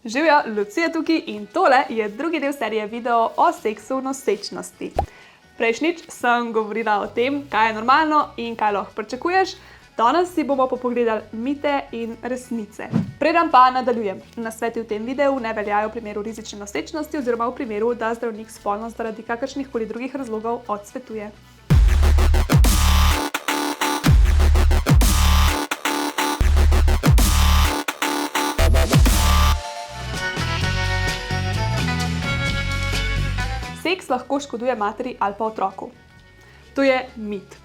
Živijo, Lucija tukaj in tole je drugi del serije video o seksu nosečnosti. Prejšnjič sem govorila o tem, kaj je normalno in kaj lahko pričakuješ. Danes si bomo pa pogledali mite in resnice. Preden pa nadaljujem, nasveti v tem videu ne veljajo v primeru rizične nosečnosti oziroma v primeru, da zdravnik spolnost zaradi kakršnihkoli drugih razlogov odsvetuje. Seks lahko škoduje materi ali pa otroku. To je mit.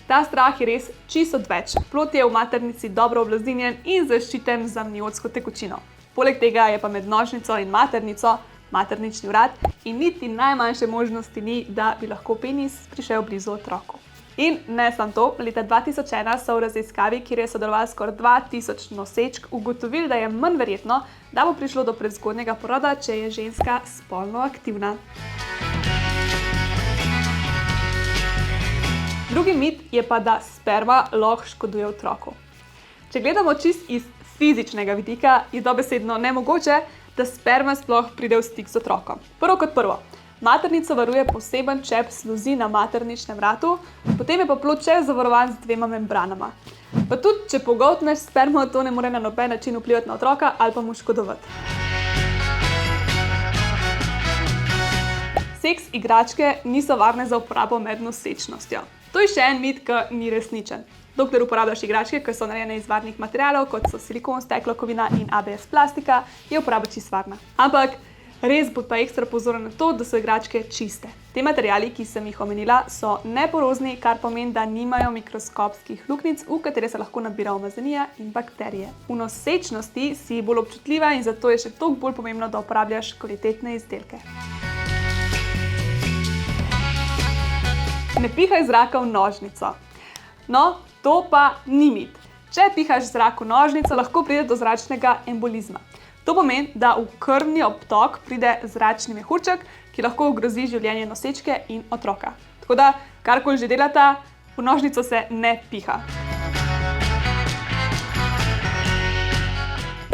Ta strah je res čisto odveč. Plod je v maternici dobro oblazinjen in zaščiten z amniotsko tekočino. Poleg tega je pa med nožnico in maternico maternični vrat in niti najmanjše možnosti ni, da bi lahko penis prišel blizu otroku. In ne samo to, leta 2001 so v raziskavi, kjer je sodelovalo skoraj 2000 nosečk, ugotovili, da je manj verjetno, da bo prišlo do prezgodnjega poroda, če je ženska spolno aktivna. Drugi mit je pa, da sperma lahko škoduje otroku. Če gledamo čisto iz fizičnega vidika, je dobesedno nemogoče, da sperma sploh pride v stik z otrokom. Prvo kot prvo, maternico varuje poseben čep sluzi na materničnem vratu, potem je pa plod še zavarovan z dvema membranama. Pa tudi, če pogoltneš spermo, to ne more na noben način vplivati na otroka ali pa mu škodovati. Seks igračke niso varne za uporabo med nosečnostjo. To je še en mit, ki ni resničen. Dokler uporabljaš igračke, ki so narejene iz varnih materialov, kot so silikon, steklo, kovina in ABS plastika, je uporaba čisto varna. Ampak res bo pa ekstra pozoren na to, da so igračke čiste. Te materiali, ki sem jih omenila, so neporozni, kar pomeni, da nimajo mikroskopskih luknjic, v katere se lahko nabira umazanija in bakterije. V nosečnosti si bolj občutljiva in zato je še toliko bolj pomembno, da uporabljaš kvalitetne izdelke. Ne pihaj zraka v nožnico. No, to pa ni mit. Če pihaš zrak v nožnico, lahko pride do zračnega embolizma. To pomeni, da v krvni obtok pride zračni mehurček, ki lahko ogrozi življenje nosečke in otroka. Tako da, karkoli že delata, v nožnico se ne piha.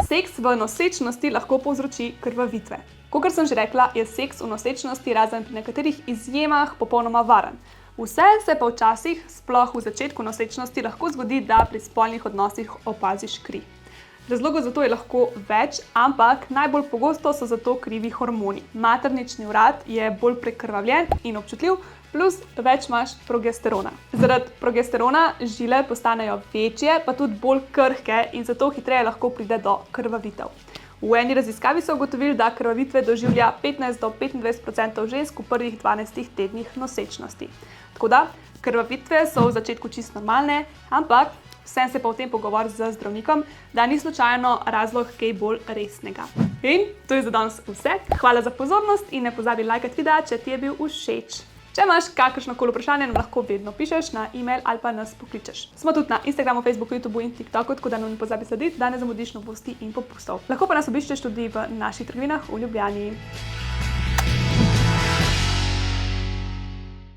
Seks v nosečnosti lahko povzroči krvavitve. Kakor sem že rekla, je seks v nosečnosti razen pri nekaterih izjemah popolnoma varen. Vse se pa včasih, sploh v začetku nosečnosti, lahko zgodi, da pri spolnih odnosih opaziš kri. Razlogov za to je lahko več, ampak najbolj pogosto so za to krivi hormoni. Maternični vrat je bolj prekrvavljen in občutljiv, plus več imaš progesterona. Zaradi progesterona žile postanejo večje, pa tudi bolj krhke in zato hitreje lahko pride do krvavitev. V eni raziskavi so ugotovili, da krvavitve doživlja 15 do 25% žensk v prvih 12 tednih nosečnosti. Tako da, krvavitve so v začetku čisto normalne, ampak vsem se pa o tem pogovori z zdravnikom, da ni slučajno razlog kaj bolj resnega. In to je za danes vse. Hvala za pozornost in ne pozabi lajkati videa, če ti je bil všeč. Če imaš kakršnokoli vprašanje, nam lahko vedno pišeš na e-mail ali pa nas pokličeš. Smo tudi na Instagramu, Facebooku, YouTubeu in TikToku, tako da nam ne pozabi slediti, da ne zamudiš novosti in popustov. Lahko pa nas obiščeš tudi v naših trgovinah v Ljubljani.